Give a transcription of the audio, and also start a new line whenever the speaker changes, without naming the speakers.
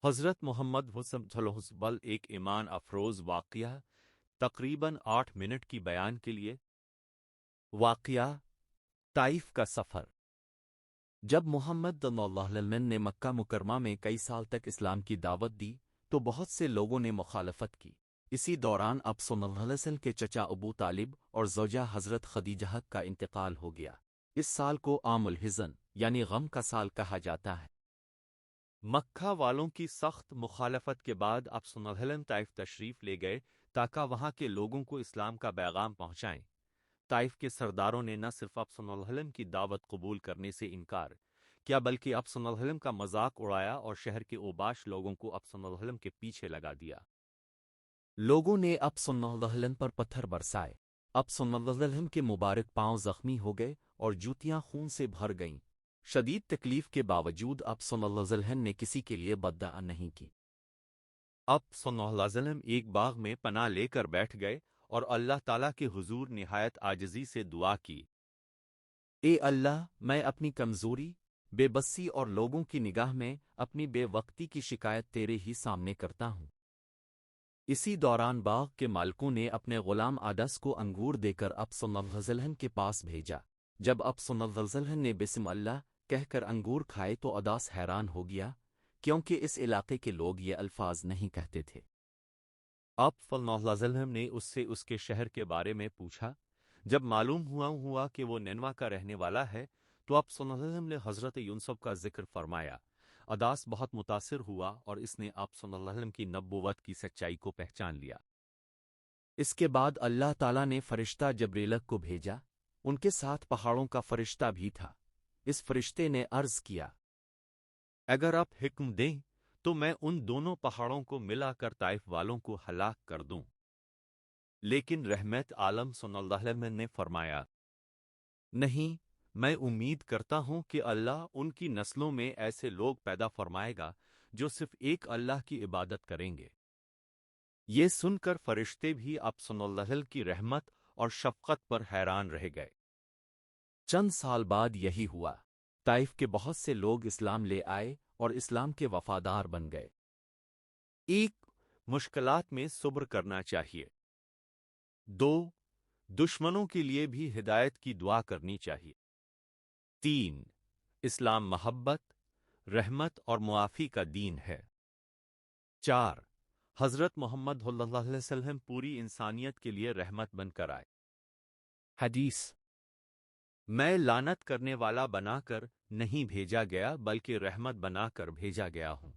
حضرت محمد وسلم ایک ایمان افروز واقعہ تقریباً 8 منٹ کی بیان کے لیے۔ واقعہ طائف کا سفر۔ جب محمد صلی اللہ علیہ وسلم نے مکہ مکرمہ میں کئی سال تک اسلام کی دعوت دی تو بہت سے لوگوں نے مخالفت کی۔ اسی دوران اب صلی اللہ علیہ وسلم کے چچا ابو طالب اور زوجہ حضرت خدیجہ کا انتقال ہو گیا۔ اس سال کو عام الحزن یعنی غم کا سال کہا جاتا ہے۔ مکہ والوں کی سخت مخالفت کے بعد اب صلی اللہ علیہ وسلم طائف تشریف لے گئے تاکہ وہاں کے لوگوں کو اسلام کا پیغام پہنچائیں۔ طائف کے سرداروں نے نہ صرف اب صلی اللہ علیہ وسلم کی دعوت قبول کرنے سے انکار کیا بلکہ اب صلی اللہ علیہ وسلم کا مذاق اڑایا اور شہر کے اوباش لوگوں کو اب صلی اللہ علیہ وسلم کے پیچھے لگا دیا۔ لوگوں نے اب صلی اللہ علیہ وسلم پر پتھر برسائے۔ اب صلی اللہ علیہ وسلم کے مبارک پاؤں زخمی ہو گئے اور جوتیاں خون سے بھر گئیں۔ شدید تکلیف کے باوجود اب صلی اللہ علیہ وسلم نے کسی کے لیے بددعا نہیں کی۔ اب صلی اللہ علیہ وسلم ایک باغ میں پناہ لے کر بیٹھ گئے اور اللہ تعالیٰ کے حضور نہایت عاجزی سے دعا کی۔ اے اللہ، میں اپنی کمزوری، بے بسی اور لوگوں کی نگاہ میں اپنی بے وقتی کی شکایت تیرے ہی سامنے کرتا ہوں۔ اسی دوران باغ کے مالکوں نے اپنے غلام عدس کو انگور دے کر اب صلی اللہ علیہ وسلم کے پاس بھیجا۔ جب اب صلی اللہ علیہ وسلم نے بسم اللہ کہہ کر انگور کھائے تو عدس حیران ہو گیا کیونکہ اس علاقے کے لوگ یہ الفاظ نہیں کہتے تھے۔ اب صلی اللہ علیہ وسلم نے اس سے اس کے شہر کے بارے میں پوچھا۔ جب معلوم ہوا کہ وہ نینوا کا رہنے والا ہے تو اب صلی اللہ علیہ وسلم نے حضرت یونسف کا ذکر فرمایا۔ عداس بہت متاثر ہوا اور اس نے آپ صلی اللہ علیہ وسلم کی نبوت کی سچائی کو پہچان لیا۔ اس کے بعد اللہ تعالیٰ نے فرشتہ جبریل کو بھیجا۔ ان کے ساتھ پہاڑوں کا فرشتہ بھی تھا۔ اس فرشتے نے عرض کیا، اگر آپ حکم دیں تو میں ان دونوں پہاڑوں کو ملا کر طائف والوں کو ہلاک کر دوں۔ لیکن رحمت عالم صلی اللہ علیہ وسلم نے فرمایا، نہیں، میں امید کرتا ہوں کہ اللہ ان کی نسلوں میں ایسے لوگ پیدا فرمائے گا جو صرف ایک اللہ کی عبادت کریں گے۔ یہ سن کر فرشتے بھی اب صلی اللہ علیہ وسلم کی رحمت اور شفقت پر حیران رہ گئے۔ چند سال بعد یہی ہوا۔ طائف کے بہت سے لوگ اسلام لے آئے اور اسلام کے وفادار بن گئے۔ ایک، مشکلات میں صبر کرنا چاہیے۔ دو، دشمنوں کے لیے بھی ہدایت کی دعا کرنی چاہیے۔ تین، اسلام محبت، رحمت اور معافی کا دین ہے۔ چار، حضرت محمد صلی اللہ علیہ وسلم پوری انسانیت کے لیے رحمت بن کر آئے۔ حدیث، میں لعنت کرنے والا بنا کر نہیں بھیجا گیا بلکہ رحمت بنا کر بھیجا گیا ہوں۔